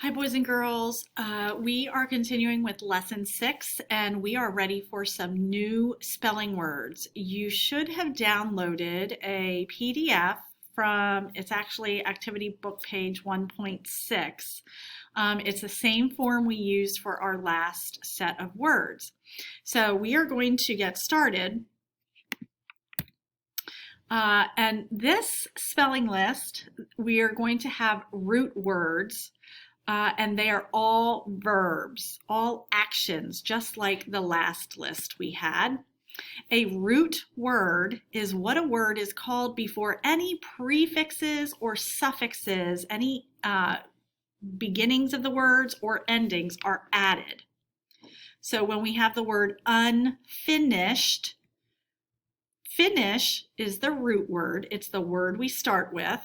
Hi, boys and girls. We are continuing with lesson 6 and we are ready for some new spelling words. You should have downloaded a PDF from, it's actually activity book page 1.6. It's the same form we used for our last set of words. So we are going to get started. And this spelling list, we are going to have root words. And they are all verbs, all actions, just like the last list we had. A root word is what a word is called before any prefixes or suffixes, any beginnings of the words or endings are added. So when we have the word unfinished, finish is the root word. It's the word we start with.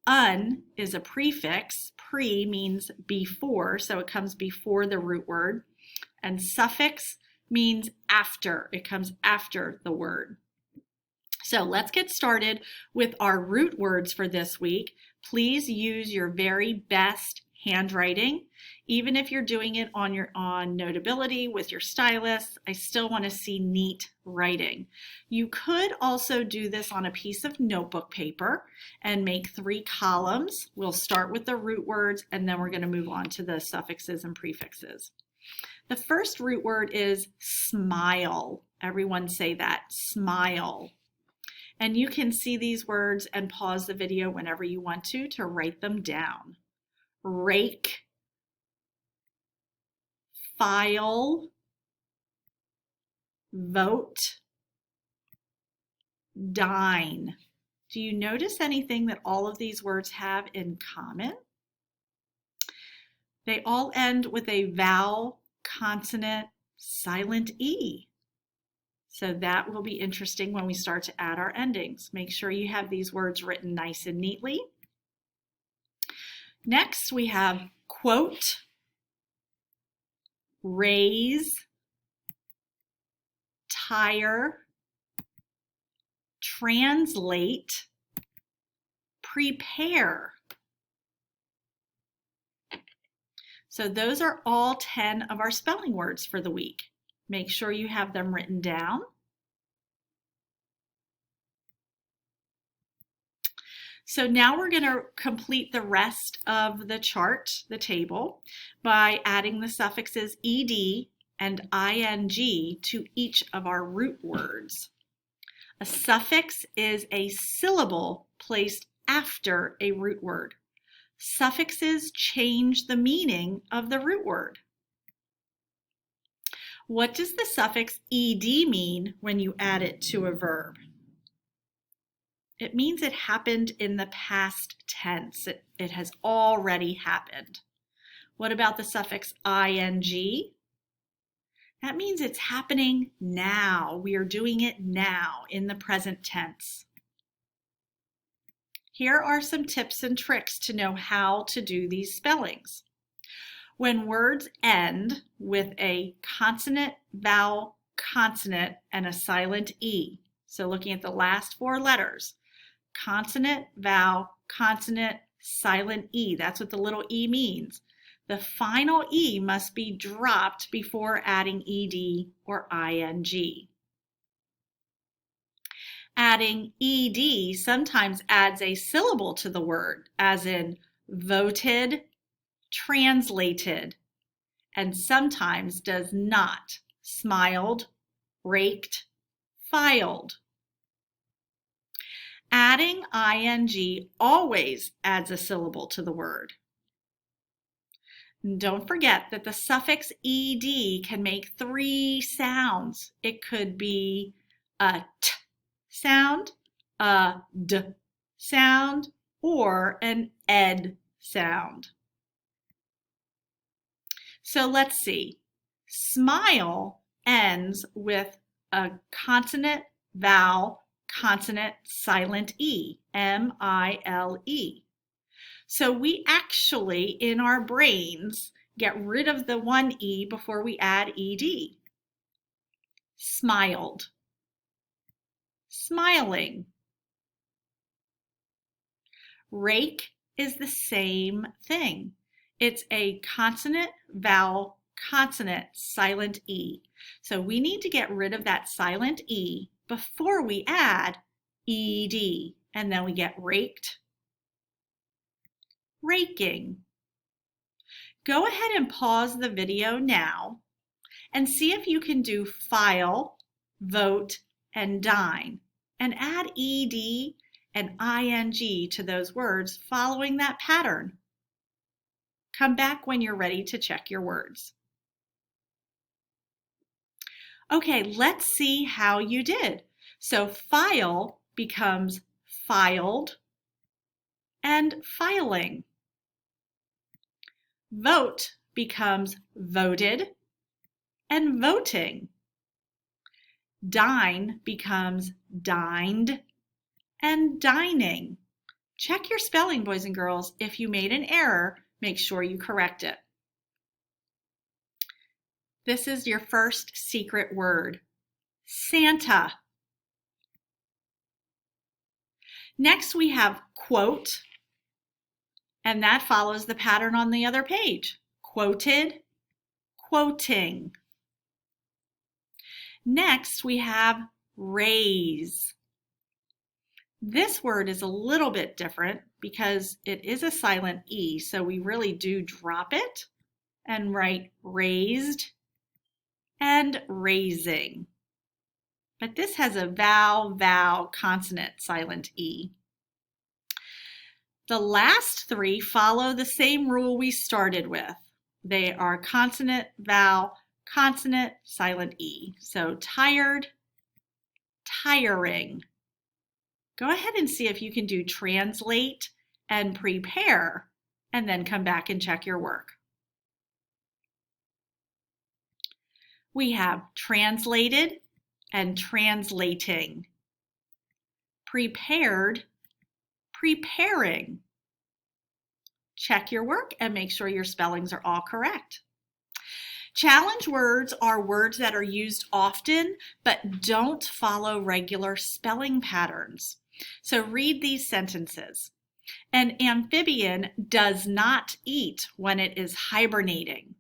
Un is a prefix. Pre means before, so it comes before the root word. And suffix means after. It comes after the word. So let's get started with our root words for this week. Please use your very best handwriting. Even if you're doing it on Notability with your stylus, I still want to see neat writing. You could also do this on a piece of notebook paper and make 3 columns. We'll start with the root words and then we're going to move on to the suffixes and prefixes. The first root word is smile. Everyone say that, smile. And you can see these words and pause the video whenever you want to write them down. Rake, file, vote, dine. Do you notice anything that all of these words have in common? They all end with a vowel, consonant, silent E. So that will be interesting when we start to add our endings. Make sure you have these words written nice and neatly. Next, we have quote, raise, tire, translate, prepare. So those are all 10 of our spelling words for the week. Make sure you have them written down. So now we're going to complete the rest of the chart, the table, by adding the suffixes ed and ing to each of our root words. A suffix is a syllable placed after a root word. Suffixes change the meaning of the root word. What does the suffix ed mean when you add it to a verb? It means it happened in the past tense. It has already happened. What about the suffix ing? That means it's happening now. We are doing it now in the present tense. Here are some tips and tricks to know how to do these spellings. When words end with a consonant, vowel, consonant, and a silent E, so looking at the last 4 letters, consonant, vowel, consonant, silent E. That's what the little e means. The final E must be dropped before adding ed or ing. Adding ed sometimes adds a syllable to the word, as in voted, translated, and sometimes does not, smiled, raked, filed. Adding ing always adds a syllable to the word. And don't forget that the suffix ed can make 3 sounds. It could be a t sound, a d sound, or an ed sound. So let's see. Smile ends with a consonant, vowel, consonant, silent E, M-I-L-E. So we actually, in our brains, get rid of the one E before we add ed. Smiled, smiling. Rake is the same thing. It's a consonant, vowel, consonant, silent E. So we need to get rid of that silent E before we add ED. And then we get raked, raking. Go ahead and pause the video now and see if you can do file, vote, and dine, and add ed and ing to those words following that pattern. Come back when you're ready to check your words. Okay, let's see how you did. So file becomes filed and filing. Vote becomes voted and voting. Dine becomes dined and dining. Check your spelling, boys and girls. If you made an error, make sure you correct it. This is your first secret word, Santa. Next we have quote, and that follows the pattern on the other page. Quoted, quoting. Next we have raise. This word is a little bit different because it is a silent E, so we really do drop it and write raised and raising. But this has a vowel, consonant, silent E. The last three follow the same rule we started with. They are consonant, vowel, consonant, silent E. So tired, tiring. Go ahead and see if you can do translate and prepare, and then come back and check your work. We have translated and translating. Prepared, preparing. Check your work and make sure your spellings are all correct. Challenge words are words that are used often but don't follow regular spelling patterns. So read these sentences. An amphibian does not eat when it is hibernating.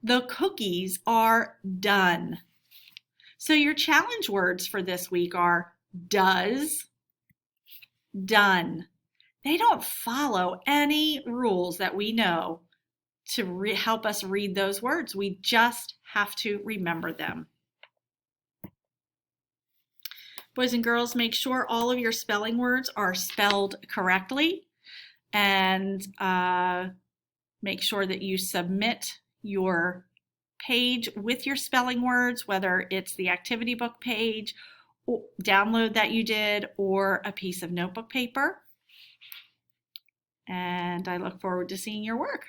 The cookies are done. So your challenge words for this week are does, done. They don't follow any rules that we know to help us read those words. We just have to remember them. Boys and girls, make sure all of your spelling words are spelled correctly, and make sure that you submit your page with your spelling words, whether it's the activity book page, or download that you did, or a piece of notebook paper. And I look forward to seeing your work.